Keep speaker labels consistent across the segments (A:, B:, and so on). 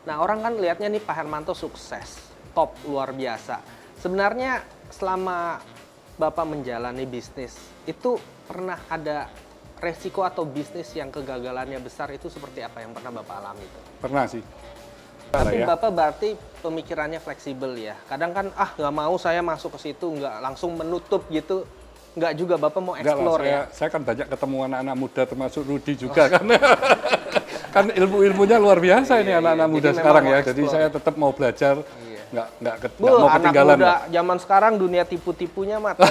A: Nah, orang kan lihatnya nih Pak Hermanto sukses, top, luar biasa. Sebenarnya selama Bapak menjalani bisnis, itu pernah ada resiko atau bisnis yang kegagalannya besar itu seperti apa yang pernah Bapak alami itu?
B: Pernah sih.
A: Tapi Bapak berarti pemikirannya fleksibel ya. Kadang kan nggak mau saya masuk ke situ, nggak langsung menutup gitu. Nggak juga, Bapak mau explore ya?
B: Saya kan banyak ketemu anak-anak muda termasuk Rudy juga kan. Kan ilmu-ilmunya luar biasa ini anak-anak muda sekarang ya. Jadi saya tetap mau belajar, nggak mau ketinggalan.
A: Anak muda zaman sekarang dunia tipu-tipunya mah Pak.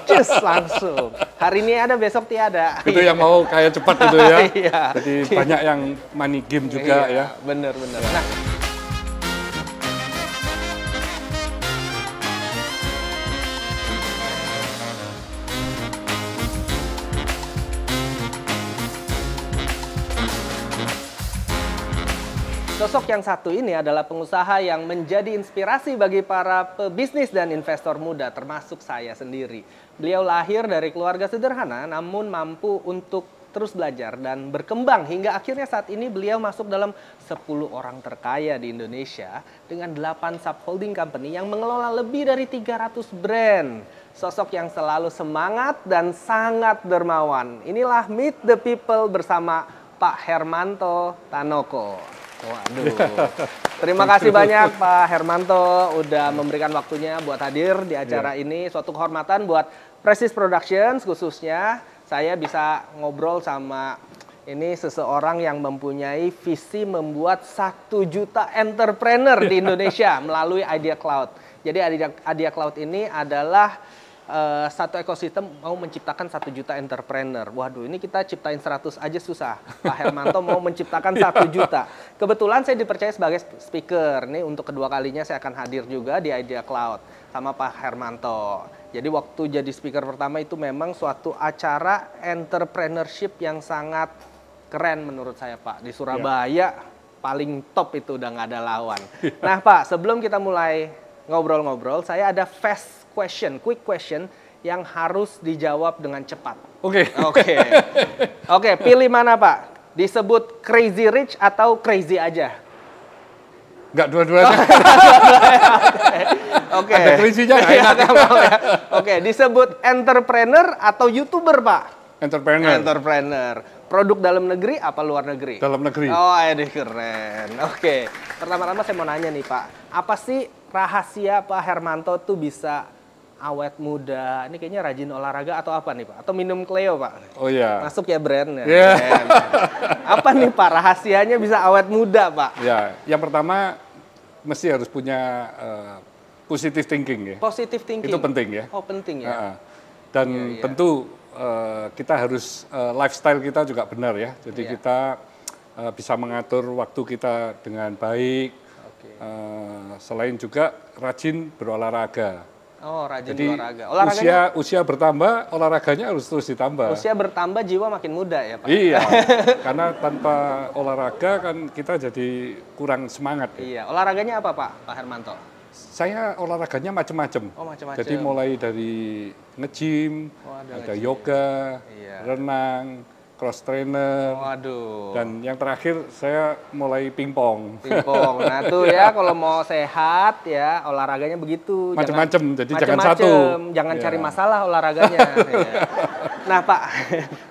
A: Cus langsung. Hari ini ada, besok tiada.
B: Itu yang mau kayak cepat gitu ya. Jadi banyak yang money game juga ya.
A: Bener-bener. Nah, sosok yang satu ini adalah pengusaha yang menjadi inspirasi bagi para pebisnis dan investor muda, termasuk saya sendiri. Beliau lahir dari keluarga sederhana, namun mampu untuk terus belajar dan berkembang hingga akhirnya saat ini beliau masuk dalam 10 orang terkaya di Indonesia dengan 8 subholding company yang mengelola lebih dari 300 brand. Sosok yang selalu semangat dan sangat dermawan. Inilah Meet the People bersama Pak Hermanto Tanoko. Waduh, terima kasih banyak Pak Hermanto udah memberikan waktunya buat hadir di acara ini. Suatu kehormatan buat Prestige Productions khususnya. Saya bisa ngobrol sama ini seseorang yang mempunyai visi membuat 1 juta entrepreneur di Indonesia melalui Idea Cloud. Jadi Idea Cloud ini adalah satu ekosistem mau menciptakan 1 juta entrepreneur. Waduh, ini kita ciptain 100 aja susah. Pak Hermanto mau menciptakan 1 juta. Kebetulan saya dipercaya sebagai speaker. Ini untuk kedua kalinya saya akan hadir juga di Idea Cloud sama Pak Hermanto. Jadi waktu jadi speaker pertama itu memang suatu acara entrepreneurship yang sangat keren menurut saya Pak. Di Surabaya paling top itu, udah nggak ada lawan. Nah Pak, sebelum kita mulai ngobrol-ngobrol, saya ada quick question yang harus dijawab dengan cepat. Oke, pilih mana Pak? Disebut crazy rich atau crazy aja?
B: Enggak, dua-duanya.
A: Oke.
B: Ada crazy-nya nggak enak.
A: Oke, disebut entrepreneur atau YouTuber Pak? Entrepreneur. Produk dalam negeri apa luar negeri?
B: Dalam negeri.
A: Oh, ini keren. Oke. Pertama-tama saya mau nanya nih Pak, apa sih rahasia Pak Hermanto tuh bisa awet muda? Ini kayaknya rajin olahraga atau apa nih Pak? Atau minum Cleo Pak?
B: Oh iya.
A: Masuk ya brandnya. Brand. Apa nih Pak rahasianya bisa awet muda Pak?
B: Ya, yang pertama mesti harus punya positive thinking ya.
A: Positive thinking.
B: Itu penting ya.
A: Oh penting ya.
B: Dan tentu kita harus lifestyle kita juga benar ya. Jadi kita bisa mengatur waktu kita dengan baik. Selain juga rajin berolahraga.
A: Oh, rajin
B: berolahraga.
A: Olahraganya,
B: usia bertambah, olahraganya harus terus ditambah.
A: Usia bertambah, jiwa makin muda ya Pak?
B: Iya, karena tanpa olahraga kan kita jadi kurang semangat.
A: Iya, olahraganya apa Pak Hermanto?
B: Saya olahraganya macam-macam.
A: Oh, macam-macam.
B: Jadi mulai dari nge-gym, ada yoga, renang, cross trainer.
A: Waduh.
B: Dan yang terakhir saya mulai pingpong.
A: Pingpong. Nah tuh ya kalau mau sehat ya olahraganya begitu.
B: Macam-macam. Jadi jangan satu.
A: Jangan cari masalah olahraganya. Nah Pak,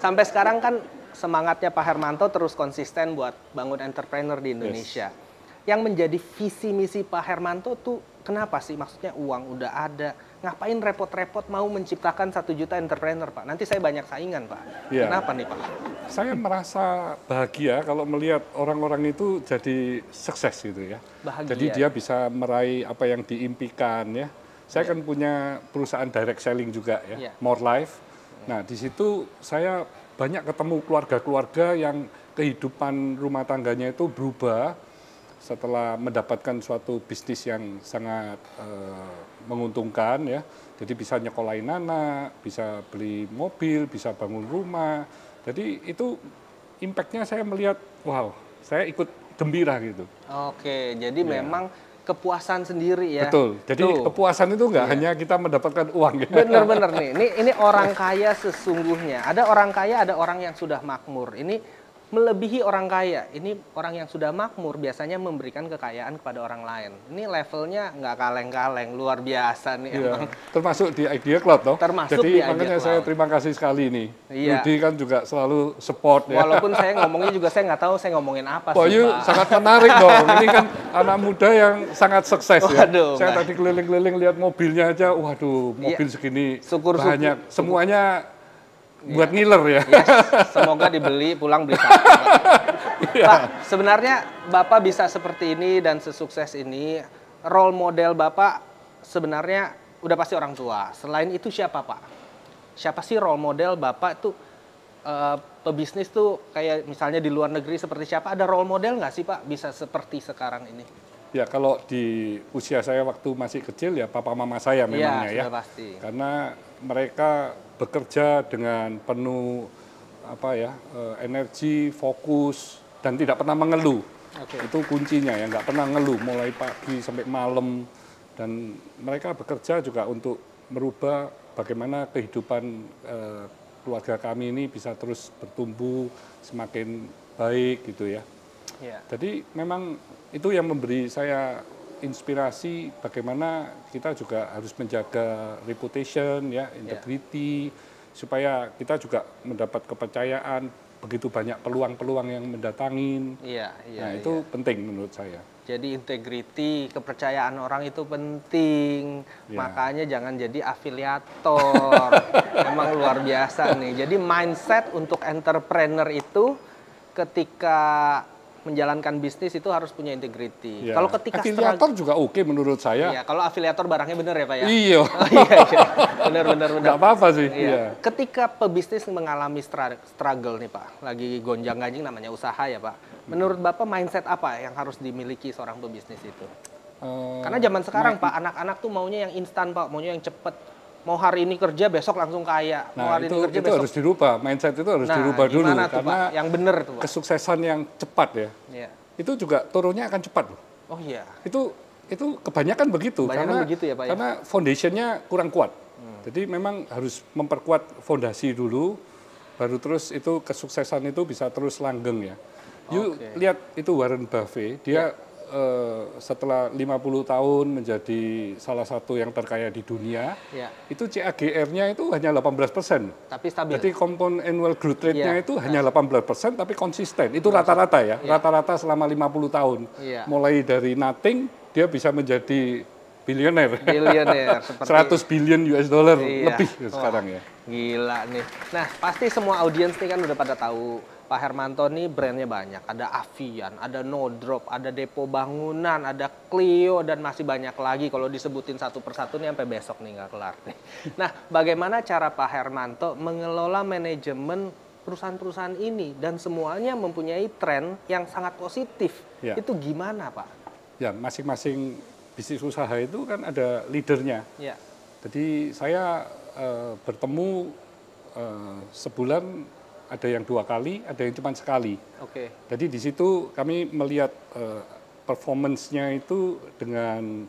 A: sampai sekarang kan semangatnya Pak Hermanto terus konsisten buat bangun entrepreneur di Indonesia. Yang menjadi visi misi Pak Hermanto tuh kenapa sih? Maksudnya uang udah ada. Ngapain repot-repot mau menciptakan 1 juta entrepreneur Pak? Nanti saya banyak saingan Pak. Kenapa nih Pak?
B: Saya merasa bahagia kalau melihat orang-orang itu jadi sukses gitu ya.
A: Bahagia.
B: Jadi dia bisa meraih apa yang diimpikan ya. Saya kan punya perusahaan direct selling juga ya, More Life. Nah di situ saya banyak ketemu keluarga-keluarga yang kehidupan rumah tangganya itu berubah setelah mendapatkan suatu bisnis yang sangat menguntungkan ya. Jadi bisa nyekolahin anak, bisa beli mobil, bisa bangun rumah. Jadi itu impact-nya saya melihat, wow, saya ikut gembira gitu.
A: Oke, jadi memang kepuasan sendiri ya.
B: Betul. Jadi kepuasan itu nggak hanya kita mendapatkan uang ya.
A: Bener-bener nih. Ini orang kaya sesungguhnya. Ada orang kaya, ada orang yang sudah makmur. Ini melebihi orang kaya. Ini orang yang sudah makmur biasanya memberikan kekayaan kepada orang lain. Ini levelnya nggak kaleng-kaleng, luar biasa nih emang.
B: Termasuk di Idea Cloud, toh.
A: Termasuk
B: jadi
A: di Idea
B: makanya
A: Cloud.
B: saya terima kasih sekali nih.
A: Iya.
B: Rudi kan juga selalu support ya.
A: Walaupun saya ngomongnya juga saya nggak tahu saya ngomongin apa sih,
B: Bayu
A: Pak.
B: sangat menarik dong. Ini kan anak muda yang sangat sukses ya.
A: Waduh,
B: saya tadi keliling-keliling lihat mobilnya aja, waduh mobil segini banyak. Semuanya buat ngiler ya.
A: Yes, semoga dibeli, pulang beli satu. Pak, sebenarnya Bapak bisa seperti ini dan sesukses ini, role model Bapak sebenarnya udah pasti orang tua. Selain itu siapa, Pak? Siapa sih role model Bapak tuh pebisnis tuh kayak misalnya di luar negeri seperti siapa? Ada role model nggak sih, Pak? Bisa seperti sekarang ini?
B: Ya kalau di usia saya waktu masih kecil ya papa mama saya memangnya ya.
A: Pasti.
B: Karena mereka bekerja dengan penuh energi, fokus dan tidak pernah mengeluh. Itu kuncinya ya, nggak pernah ngeluh mulai pagi sampai malam, dan mereka bekerja juga untuk merubah bagaimana kehidupan keluarga kami ini bisa terus bertumbuh semakin baik gitu ya. Jadi memang itu yang memberi saya inspirasi bagaimana kita juga harus menjaga reputation ya, integrity, supaya kita juga mendapat kepercayaan, begitu banyak peluang-peluang yang mendatangin. Nah itu penting menurut saya.
A: Jadi integrity, kepercayaan orang itu penting. Makanya jangan jadi afiliator. Emang luar biasa nih. Jadi mindset untuk entrepreneur itu ketika menjalankan bisnis itu harus punya integrity.
B: Kalau ketika afiliator juga oke menurut saya.
A: Iya, kalau afiliator barangnya bener ya Pak ya?
B: Iya.
A: Bener.
B: Nggak apa-apa sih.
A: Ketika pebisnis mengalami struggle nih Pak, lagi gonjang-ganjing namanya usaha ya Pak. Menurut Bapak mindset apa yang harus dimiliki seorang pebisnis itu? Karena zaman sekarang Pak, anak-anak tuh maunya yang instan Pak, maunya yang cepet. Mau hari ini kerja, besok langsung kaya. Mau hari ini kerja, besok
B: harus dirubah. Mindset itu harus dirubah dulu. Karena
A: yang benar tuh, Pak?
B: Kesuksesan yang cepat ya, itu juga turunnya akan cepat loh.
A: Oh iya.
B: Itu kebanyakan begitu.
A: Begitu ya, Pak,
B: karena foundationnya kurang kuat. Jadi memang harus memperkuat fondasi dulu, baru terus itu kesuksesan itu bisa terus langgeng ya. Lihat itu Warren Buffett, dia setelah 50 tahun menjadi salah satu yang terkaya di dunia, itu CAGR-nya itu hanya 18%.
A: Tapi stabil.
B: Jadi compound annual growth rate-nya itu hanya 18%, tapi konsisten. Itu rata-rata ya, rata-rata selama 50 tahun. Mulai dari nothing, dia bisa menjadi bilioner. 100 billion US dollar lebih sekarang ya.
A: Gila nih. Nah, pasti semua audiens nih kan udah pada tahu Pak Hermanto nih brandnya banyak, ada Avian, ada No Drop, ada Depo Bangunan, ada Clio, dan masih banyak lagi. Kalau disebutin satu persatu nih sampai besok nih nggak kelar nih. Nah, bagaimana cara Pak Hermanto mengelola manajemen perusahaan-perusahaan ini dan semuanya mempunyai tren yang sangat positif? Itu gimana Pak?
B: Ya, masing-masing bisnis usaha itu kan ada leadernya. Jadi saya bertemu sebulan ada yang 2 kali, ada yang cuma sekali. Jadi di situ kami melihat performance-nya itu dengan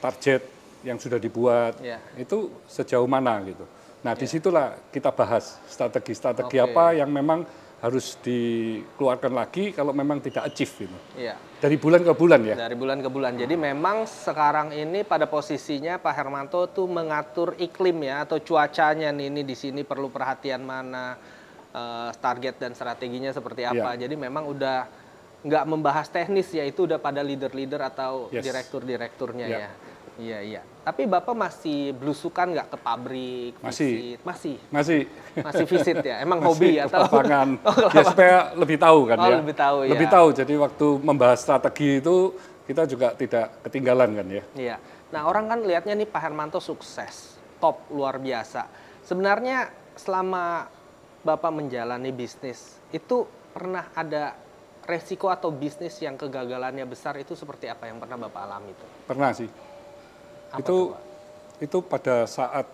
B: target yang sudah dibuat, itu sejauh mana gitu. Nah disitulah kita bahas strategi-strategi apa yang memang harus dikeluarkan lagi kalau memang tidak achieve gitu. Dari bulan ke bulan ya.
A: Dari bulan ke bulan. Jadi memang sekarang ini pada posisinya Pak Hermanto tuh mengatur iklim ya, atau cuacanya nih, ini di sini perlu perhatian mana. Target dan strateginya seperti apa. Jadi memang udah nggak membahas teknis ya, itu udah pada leader-leader atau direktur-direkturnya ya. Iya. Tapi Bapak masih belusukan nggak ke pabrik?
B: Masih.
A: Masih visit ya? Emang hobi atau?
B: Lapangan. Ya supaya lebih tahu kan ya.
A: Lebih tahu ya.
B: Lebih tahu, jadi waktu membahas strategi itu kita juga tidak ketinggalan kan ya.
A: Iya. Nah orang kan lihatnya nih Pak Hermanto sukses, top, luar biasa. Sebenarnya selama Bapak menjalani bisnis, itu pernah ada resiko atau bisnis yang kegagalannya besar, itu seperti apa yang pernah Bapak alami itu?
B: Pernah sih. Itu pada saat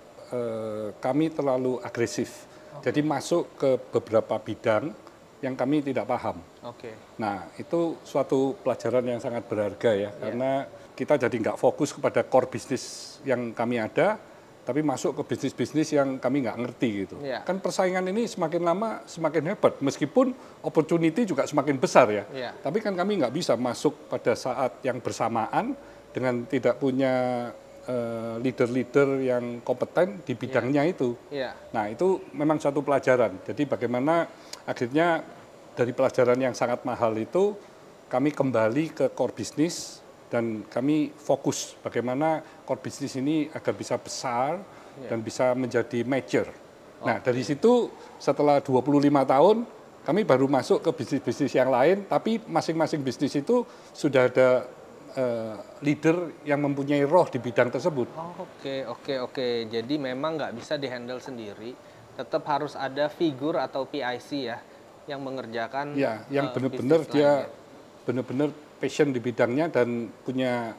B: kami terlalu agresif. Jadi masuk ke beberapa bidang yang kami tidak paham. Nah, itu suatu pelajaran yang sangat berharga ya, karena kita jadi nggak fokus kepada core bisnis yang kami ada, tapi masuk ke bisnis-bisnis yang kami nggak ngerti gitu. Kan persaingan ini semakin lama semakin hebat, meskipun opportunity juga semakin besar ya. Tapi kan kami nggak bisa masuk pada saat yang bersamaan dengan tidak punya leader-leader yang kompeten di bidangnya itu. Nah itu memang satu pelajaran. Jadi bagaimana akhirnya dari pelajaran yang sangat mahal itu kami kembali ke core business. Dan kami fokus bagaimana core business ini agar bisa besar dan bisa menjadi major. Nah dari situ setelah 25 tahun kami baru masuk ke bisnis-bisnis yang lain, tapi masing-masing bisnis itu sudah ada leader yang mempunyai roh di bidang tersebut.
A: Oke. Jadi memang nggak bisa dihandle sendiri, tetap harus ada figur atau PIC ya yang mengerjakan.
B: Ya, yang benar-benar dia benar-benar passion di bidangnya dan punya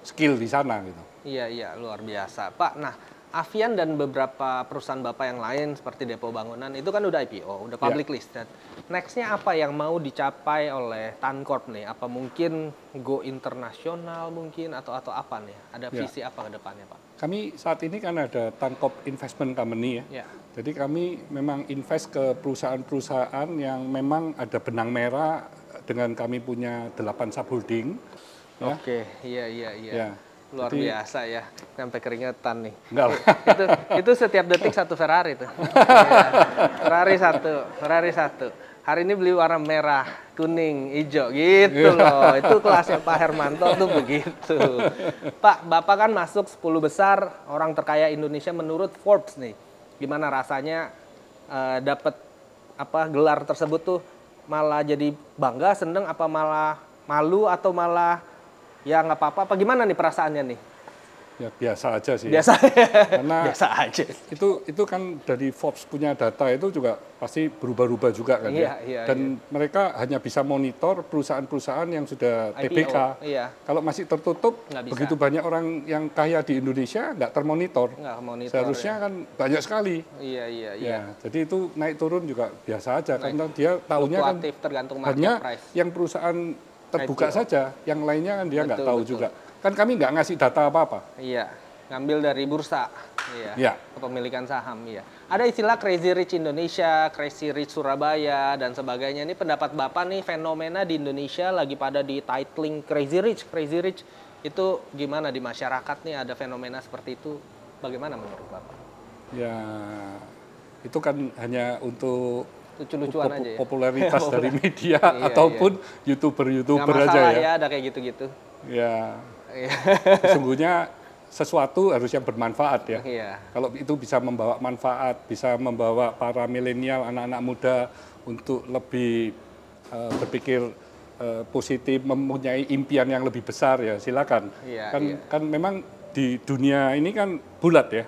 B: skill di sana gitu.
A: Iya, luar biasa. Pak, nah Avian dan beberapa perusahaan Bapak yang lain seperti Depo Bangunan itu kan udah IPO, udah public listed. Next-nya apa yang mau dicapai oleh Tancorp nih? Apa mungkin go internasional mungkin atau apa nih? Ada visi apa ke depannya, Pak?
B: Kami saat ini kan ada Tancorp Investment Company ya. Jadi kami memang invest ke perusahaan-perusahaan yang memang ada benang merah dengan kami punya 8 subholding.
A: Oke, iya. Luar biasa ya, sampai keringetan nih.
B: Enggak lah.
A: itu setiap detik satu Ferrari tuh. Ferrari satu. Hari ini beli warna merah, kuning, hijau gitu loh. Itu kelasnya Pak Hermanto tuh begitu. Pak, Bapak kan masuk 10 besar orang terkaya Indonesia menurut Forbes nih. Gimana rasanya dapat gelar tersebut tuh? Malah jadi bangga, seneng, apa malah malu atau malah ya nggak apa-apa? Apa gimana nih perasaannya nih?
B: Ya biasa aja sih.
A: Karena biasa aja.
B: Itu kan dari Forbes punya data itu juga pasti berubah-ubah juga kan Dan mereka hanya bisa monitor perusahaan-perusahaan yang sudah
A: IPO,
B: TBK. Kalau masih tertutup, begitu banyak orang yang kaya di Indonesia nggak termonitor. Seharusnya kan banyak sekali.
A: Iya.
B: Jadi itu naik turun juga biasa aja karena dia tahunya kan hanya yang perusahaan terbuka saja, yang lainnya kan dia nggak tahu juga. Kan kami nggak ngasih data apa-apa.
A: Iya, ngambil dari bursa. Kepemilikan saham. Ada istilah Crazy Rich Indonesia, Crazy Rich Surabaya, dan sebagainya. Ini pendapat Bapak nih, fenomena di Indonesia lagi pada di titling Crazy Rich. Itu gimana di masyarakat nih, ada fenomena seperti itu? Bagaimana menurut Bapak?
B: Ya, itu kan hanya untuk
A: lucu-lucuan aja ya?
B: Popularitas dari media ataupun YouTuber aja
A: ya. Ada kayak gitu-gitu.
B: Ya. Sesungguhnya sesuatu harus yang bermanfaat ya. Kalau itu bisa membawa manfaat, bisa membawa para milenial, anak-anak muda untuk lebih berpikir positif, mempunyai impian yang lebih besar ya silakan. Kan memang di dunia ini kan bulat ya.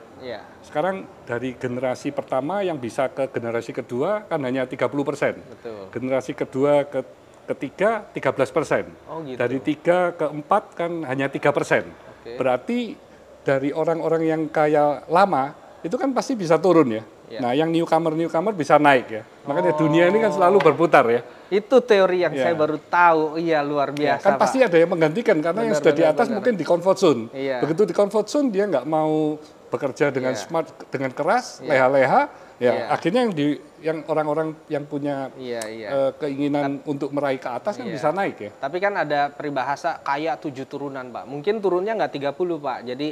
B: Sekarang dari generasi pertama yang bisa ke generasi kedua kan hanya 30%. Generasi kedua ke ketiga 13%.
A: Gitu.
B: Dari 3 ke 4 kan hanya 3%. Berarti dari orang-orang yang kaya lama itu kan pasti bisa turun ya. Nah, yang newcomer bisa naik ya. Makanya dunia ini kan selalu berputar ya.
A: Itu teori yang saya baru tahu. Iya, luar biasa.
B: Kan pasti ada yang menggantikan karena yang sudah di atas mungkin di comfort zone. Begitu di comfort zone dia nggak mau bekerja dengan smart, dengan keras, leha-leha. Akhirnya yang orang-orang yang punya keinginan untuk meraih ke atas kan bisa naik ya.
A: Tapi kan ada peribahasa kaya 7 turunan, Pak. Mungkin turunnya nggak 30, Pak. Jadi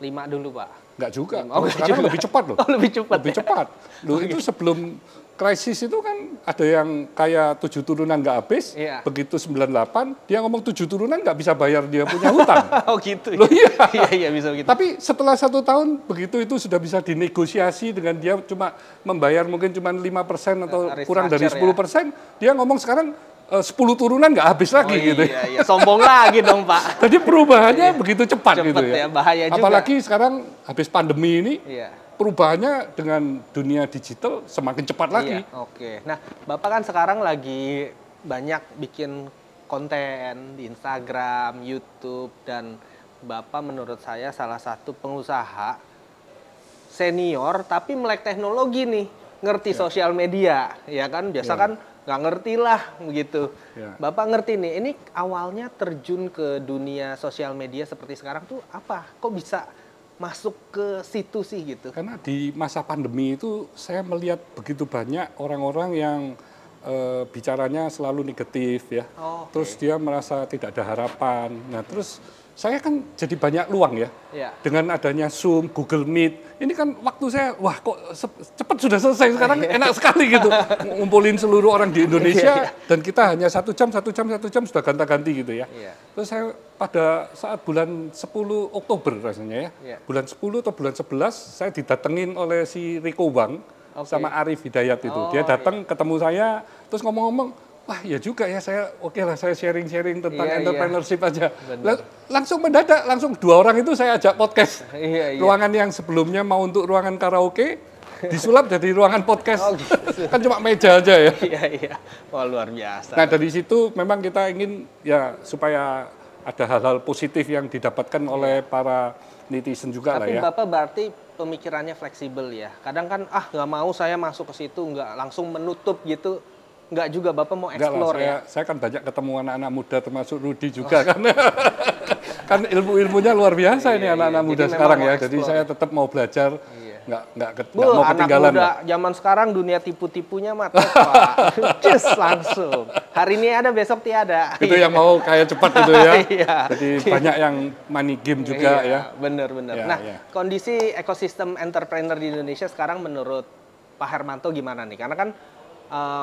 A: 5 dulu, Pak.
B: Nggak juga. Sekarang lebih cepat loh. Lebih cepat. Loh, itu sebelum krisis itu kan ada yang kayak 7 turunan nggak habis, begitu 98 dia ngomong 7 turunan nggak bisa bayar dia punya hutang.
A: Gitu.
B: Loh,
A: iya bisa begitu.
B: Tapi setelah 1 tahun begitu itu sudah bisa dinegosiasi dengan dia cuma membayar mungkin cuma 5% atau kurang dari 10%, dia ngomong sekarang 10 turunan nggak habis lagi gitu.
A: Iya, sombong lagi dong Pak.
B: Jadi perubahannya begitu cepat gitu ya.
A: Bahaya juga.
B: Apalagi sekarang habis pandemi ini. Perubahannya dengan dunia digital semakin cepat lagi.
A: Nah, Bapak kan sekarang lagi banyak bikin konten di Instagram, YouTube, dan Bapak menurut saya salah satu pengusaha senior tapi melek teknologi nih, ngerti sosial media, ya kan? Biasa kan nggak ngerti lah begitu. Bapak ngerti nih, ini awalnya terjun ke dunia sosial media seperti sekarang tuh apa? Kok bisa masuk ke situ sih gitu?
B: Karena di masa pandemi itu saya melihat begitu banyak orang-orang yang bicaranya selalu negatif ya. Terus dia merasa tidak ada harapan. Nah, terus saya kan jadi banyak luang ya. Dengan adanya Zoom, Google Meet. Ini kan waktu saya, wah kok cepat sudah selesai sekarang, enak sekali gitu. Ngumpulin seluruh orang di Indonesia dan kita hanya 1 jam sudah ganti-ganti gitu ya. Terus saya pada saat bulan 10 Oktober rasanya ya. Bulan 10 atau bulan 11 saya didatengin oleh si Riko Wang. Sama Arif Hidayat itu. Dia datang ketemu saya, terus ngomong-ngomong, wah ya juga ya, saya oke lah, saya sharing-sharing tentang entrepreneurship aja. Langsung mendadak, langsung 2 orang itu saya ajak podcast. Ruangan yang sebelumnya mau untuk ruangan karaoke, disulap jadi ruangan podcast. Gitu. Kan cuma meja aja ya.
A: Iya. Wah, luar biasa.
B: Nah, dari situ memang kita ingin ya supaya ada hal-hal positif yang didapatkan oleh para netizen juga lah ya.
A: Tapi Bapak berarti pemikirannya fleksibel ya. Kadang kan nggak mau saya masuk ke situ, nggak langsung menutup gitu. Nggak juga, Bapak mau explore ya.
B: Saya kan banyak ketemu anak-anak muda termasuk Rudy juga kan. Kan ilmu-ilmunya luar biasa ini anak-anak muda sekarang ya. Jadi saya tetap mau belajar. Nggak mau ketinggalan.
A: Anak muda zaman sekarang dunia tipu-tipunya mah Pak. Cus langsung. Hari ini ada, besok tiada.
B: Itu yang mau kaya cepat itu ya. Jadi banyak yang money game juga ya.
A: Bener. Kondisi ekosistem entrepreneur di Indonesia sekarang menurut Pak Hermanto gimana nih? Karena kan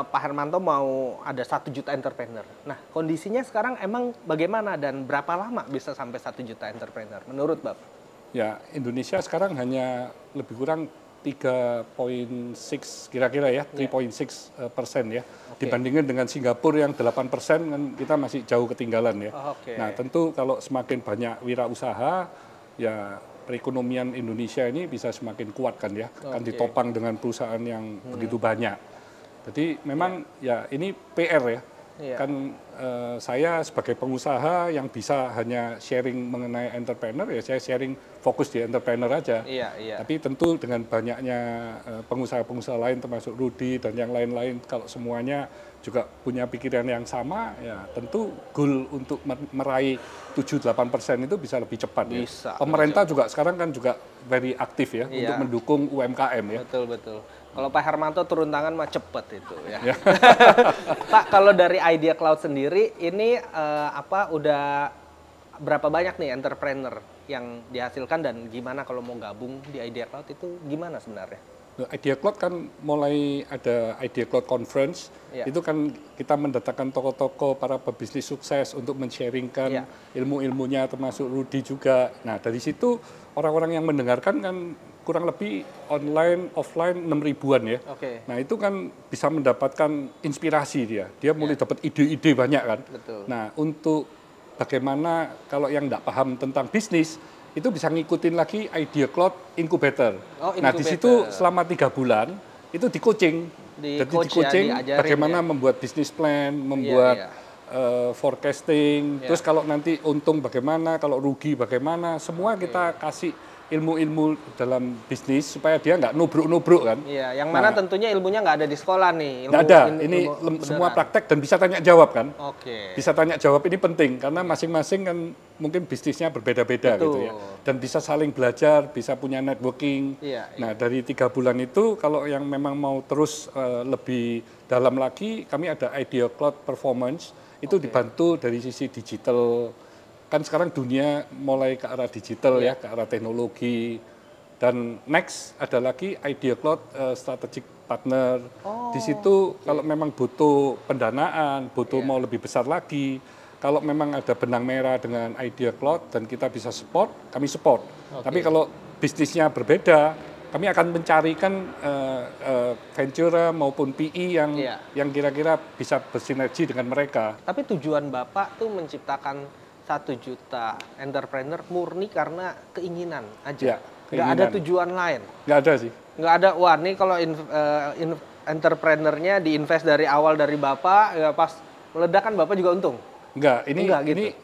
A: Pak Hermanto mau ada 1 juta entrepreneur. Nah, kondisinya sekarang emang bagaimana dan berapa lama bisa sampai 1 juta entrepreneur menurut Bapak?
B: Ya, Indonesia sekarang hanya lebih kurang 3,6 kira-kira ya, 3,6% ya. Dibandingkan dengan Singapura yang 8% kan kita masih jauh ketinggalan ya. Nah, tentu kalau semakin banyak wirausaha, ya perekonomian Indonesia ini bisa semakin kuat kan ya. Kan ditopang dengan perusahaan yang begitu banyak. Jadi memang ya ini PR ya. Kan saya sebagai pengusaha yang bisa hanya sharing mengenai entrepreneur, ya saya sharing fokus di entrepreneur aja. Tapi tentu dengan banyaknya pengusaha-pengusaha lain termasuk Rudy dan yang lain-lain, kalau semuanya juga punya pikiran yang sama, ya tentu goal untuk meraih 7-8% itu bisa lebih cepat. Pemerintah juga sekarang kan juga very aktif ya untuk mendukung UMKM ya.
A: Betul. Kalau Pak Hermanto turun tangan mah cepet itu ya. Pak, kalau dari Idea Cloud sendiri ini udah berapa banyak nih entrepreneur yang dihasilkan dan gimana kalau mau gabung di Idea Cloud itu gimana sebenarnya?
B: Idea Cloud kan mulai ada Idea Cloud Conference, itu kan kita mendatangkan tokoh-tokoh para pebisnis sukses untuk men-sharingkan ilmu-ilmunya termasuk Rudy juga. Nah, dari situ orang-orang yang mendengarkan kan kurang lebih online, offline 6.000-an ya. Nah, itu kan bisa mendapatkan inspirasi dia. Dia mulai dapat ide-ide banyak kan. Nah, untuk bagaimana kalau yang nggak paham tentang bisnis, itu bisa ngikutin lagi Idea Cloud Incubator. Nah, di situ selama 3 bulan itu di coaching. Jadi di coaching bagaimana membuat bisnis plan, membuat forecasting. Terus kalau nanti untung bagaimana, kalau rugi bagaimana, semua kita kasih ilmu-ilmu dalam bisnis supaya dia nggak nubruk-nubruk kan.
A: Yang mana tentunya ilmunya nggak ada di sekolah nih.
B: Nggak ada, ini semua praktek dan bisa tanya jawab kan. Bisa tanya jawab ini penting karena masing-masing kan mungkin bisnisnya berbeda-beda gitu ya. Dan bisa saling belajar, bisa punya networking. Nah, dari 3 bulan itu kalau yang memang mau terus lebih dalam lagi, kami ada Idea Cloud Performance, itu dibantu dari sisi digital. Kan sekarang dunia mulai ke arah digital ya, ke arah teknologi. Dan next ada lagi Idea Cloud Strategic Partner. Di situ kalau memang butuh pendanaan, butuh mau lebih besar lagi, kalau memang ada benang merah dengan Idea Cloud dan kita bisa support, kami support. Tapi kalau bisnisnya berbeda, kami akan mencarikan venture maupun PE yang kira-kira bisa bersinergi dengan mereka.
A: Tapi tujuan Bapak tuh menciptakan 1 juta entrepreneur murni karena keinginan aja. Nggak ada tujuan lain.
B: Nggak ada sih.
A: Nggak ada, wah nih kalau entrepreneurnya diinvest dari awal dari Bapak, ya pas meledak kan Bapak juga untung.
B: Enggak,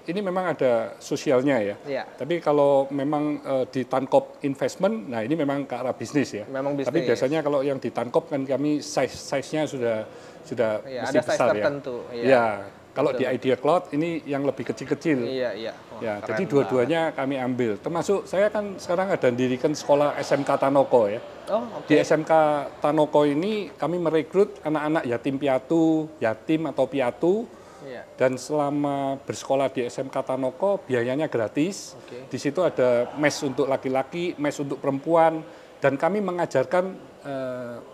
B: ini memang ada sosialnya ya. Tapi kalau memang di Tankop Investment, nah ini memang ke arah bisnis ya.
A: Memang bisnis.
B: Tapi biasanya kalau yang di Tankop kan kami size-nya sudah
A: ada size
B: besar
A: tertentu.
B: Ya. Kalau di Idea Cloud ini yang lebih kecil-kecil.
A: Iya, iya.
B: Ya, jadi dua-duanya kami ambil. Termasuk saya kan sekarang ada mendirikan sekolah SMK Tanoko ya.
A: Oh,
B: Di SMK Tanoko ini kami merekrut anak-anak yatim piatu, yatim atau piatu.
A: Iya.
B: Dan selama bersekolah di SMK Tanoko biayanya gratis. Di situ ada mes untuk laki-laki, mes untuk perempuan. Dan kami mengajarkan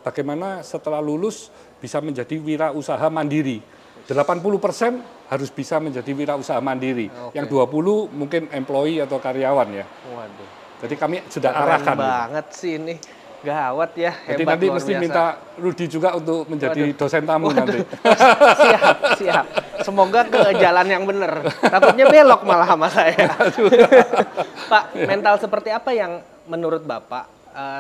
B: bagaimana setelah lulus bisa menjadi wirausaha mandiri. 80% harus bisa menjadi wirausaha mandiri. Yang 20 mungkin employee atau karyawan ya.
A: Waduh.
B: Jadi kami sudah
A: Keren
B: arahkan.
A: banget sih ini. Gawat ya,
B: Jadi
A: hebat,
B: nanti
A: luar
B: mesti
A: biasa.
B: minta Rudi juga untuk menjadi dosen tamu nanti.
A: Siap, siap. Semoga ke jalan yang benar. Takutnya belok malah sama saya. Pak, mental seperti apa yang menurut Bapak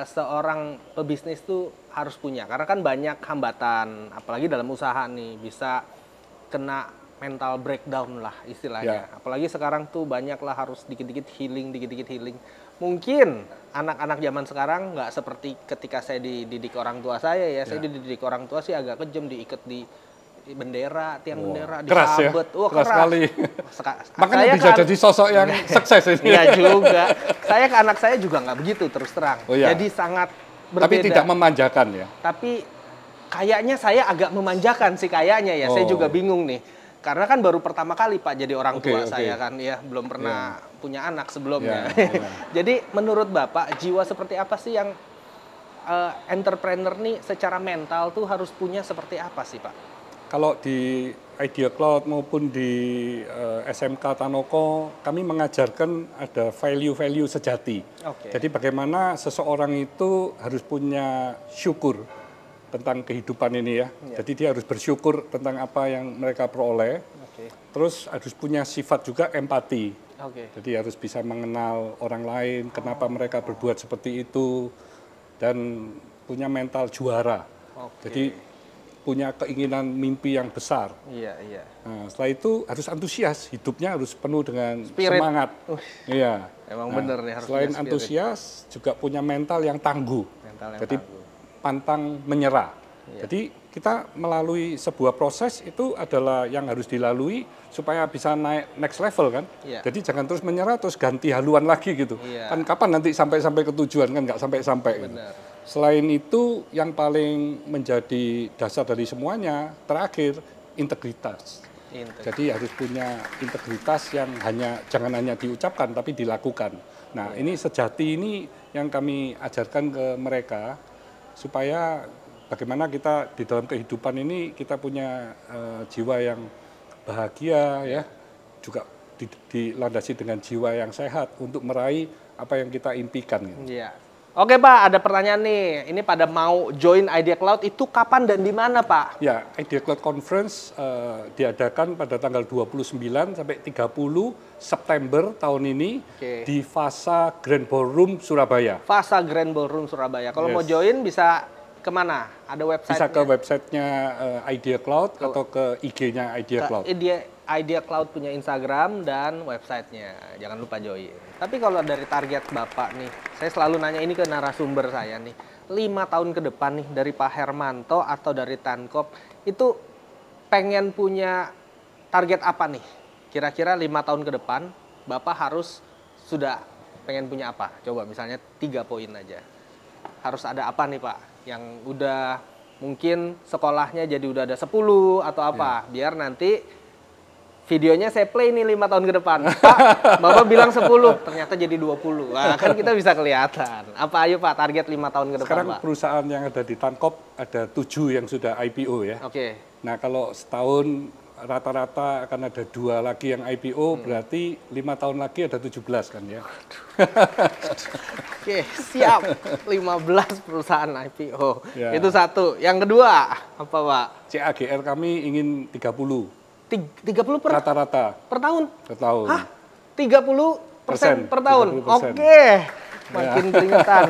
A: seorang pebisnis tuh harus punya? Karena kan banyak hambatan, apalagi dalam usaha nih, bisa kena mental breakdown lah istilahnya. Apalagi sekarang tuh banyak lah harus dikit-dikit healing, dikit-dikit healing. Mungkin anak-anak zaman sekarang nggak seperti ketika saya dididik orang tua saya ya. Saya dididik orang tua sih agak kejam, diikat di bendera, tiang bendera,
B: keras
A: disabet.
B: Ya? Keras sekali. Makanya
A: saya
B: bisa jadi sosok yang sukses ini.
A: Iya juga. Saya ke anak saya juga nggak begitu terus terang. Jadi sangat berbeda.
B: Tapi tidak memanjakan ya?
A: Tapi kayaknya saya agak memanjakan sih kayaknya ya. Saya juga bingung nih. Karena kan baru pertama kali Pak jadi orang tua saya kan ya. Belum pernah punya anak sebelumnya. Jadi menurut Bapak jiwa seperti apa sih yang entrepreneur nih secara mental tuh harus punya seperti apa sih Pak?
B: Kalau di Idea Cloud maupun di SMK Tanoko, kami mengajarkan ada value-value sejati. Jadi bagaimana seseorang itu harus punya syukur tentang kehidupan ini ya. Jadi dia harus bersyukur tentang apa yang mereka peroleh. Terus harus punya sifat juga empati. Jadi harus bisa mengenal orang lain, kenapa mereka berbuat seperti itu, dan punya mental juara. Jadi punya keinginan mimpi yang besar. Nah, setelah itu harus antusias, hidupnya harus penuh dengan semangat. Iya.
A: Emang bener nih harus.
B: Selain antusias, juga punya mental yang tangguh. Jadi pantang menyerah. Jadi kita melalui sebuah proses itu adalah yang harus dilalui supaya bisa naik next level kan. Jadi jangan terus menyerah terus ganti haluan lagi gitu. Kan kapan nanti sampai ke tujuan kan nggak sampai. Gitu. Selain itu yang paling menjadi dasar dari semuanya terakhir integritas. Jadi harus punya integritas yang jangan hanya diucapkan tapi dilakukan. Nah ini sejati ini yang kami ajarkan ke mereka supaya bagaimana kita di dalam kehidupan ini kita punya jiwa yang bahagia ya, juga dilandasi dengan jiwa yang sehat untuk meraih apa yang kita impikan. Gitu.
A: Oke Pak, ada pertanyaan nih. Ini pada mau join Idea Cloud itu kapan dan di mana Pak?
B: Ya, Idea Cloud Conference diadakan pada tanggal 29 sampai 30 September tahun ini di Fasa Grand Ballroom Surabaya.
A: Fasa Grand Ballroom Surabaya. Kalau mau join bisa kemana? Ada website?
B: Bisa ke websitenya Idea Cloud atau ke IG-nya Idea Cloud.
A: Idea Cloud punya Instagram dan websitenya. Jangan lupa join. Tapi kalau dari target Bapak nih, saya selalu nanya ini ke narasumber saya nih. 5 tahun ke depan nih dari Pak Hermanto atau dari Tankop, itu pengen punya target apa nih? Kira-kira 5 tahun ke depan, Bapak harus sudah pengen punya apa? Coba misalnya 3 poin aja. Harus ada apa nih Pak? Yang udah mungkin sekolahnya jadi udah ada 10 atau apa. Biar nanti videonya saya play nih 5 tahun ke depan. Pak, Bapak bilang 10, ternyata jadi 20. Nah, kan kita bisa kelihatan. Apa ayo Pak target 5 tahun ke depan
B: Sekarang
A: Pak?
B: perusahaan yang ada di Tankop ada 7 yang sudah IPO ya. Nah kalau setahun rata-rata akan ada 2 lagi yang IPO, berarti 5 tahun lagi ada 17 kan ya.
A: Siap. 15 perusahaan IPO. Itu satu. Yang kedua, apa Pak?
B: CAGR kami ingin 30.
A: 30
B: rata-rata
A: per tahun?
B: Per tahun.
A: Hah? 30% per tahun?
B: 30%.
A: Oke. Makin keringetan.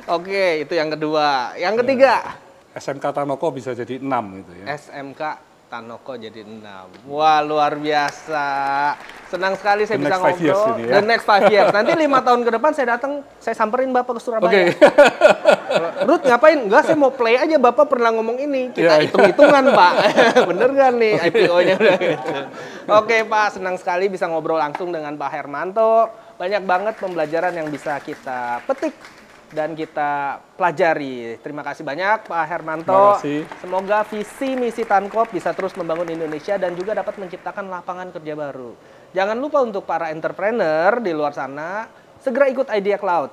A: Oke, itu yang kedua. Yang ketiga?
B: SMK Tanoko bisa jadi 6 gitu ya.
A: SMK Tanoko jadi 6. Wah, luar biasa. Senang sekali saya bisa
B: next 5 years
A: ngobrol.
B: ini ya.
A: The next 5 years. Nanti 5 tahun ke depan saya datang, saya samperin Bapak ke Surabaya.
B: Oke.
A: Ruth ngapain? Enggak, saya mau play aja. Bapak pernah ngomong ini. Kita
B: Iya.
A: hitung-hitungan, Pak. Bener kan nih IPO-nya udah gitu. Oke, Pak. Senang sekali bisa ngobrol langsung dengan Pak Hermanto. Banyak banget pembelajaran yang bisa kita petik dan kita pelajari. Terima kasih banyak Pak Hermanto.
B: Terima kasih.
A: Semoga visi misi Tankop bisa terus membangun Indonesia dan juga dapat menciptakan lapangan kerja baru. Jangan lupa untuk para entrepreneur di luar sana segera ikut Idea Cloud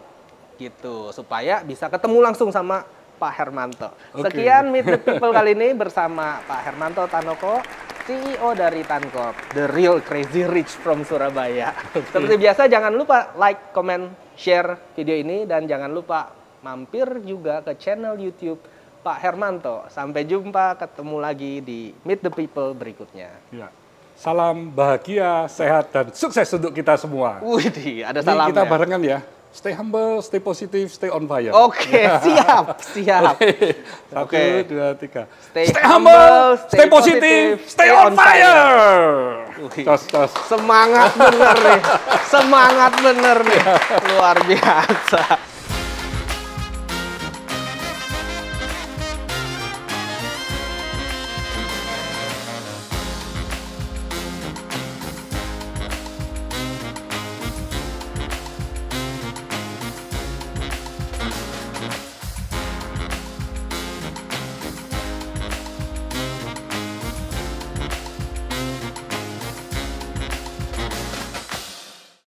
A: gitu supaya bisa ketemu langsung sama Pak Hermanto. Sekian Meet the People kali ini bersama Pak Hermanto Tanoko, CEO dari Tankop, the real crazy rich from Surabaya. Seperti biasa jangan lupa like, comment, share video ini dan jangan lupa mampir juga ke channel YouTube Pak Hermanto. Sampai jumpa, ketemu lagi di Meet the People berikutnya.
B: Ya. Salam bahagia, sehat dan sukses untuk kita semua.
A: Wih, ada
B: Ini
A: salamnya.
B: kita barengan ya. Stay humble, stay positive, stay on fire.
A: Oke, siap.
B: Satu, dua, tiga.
A: Stay humble, stay positive,
B: stay on fire. Tos.
A: Semangat bener nih. Semangat bener nih. Luar biasa.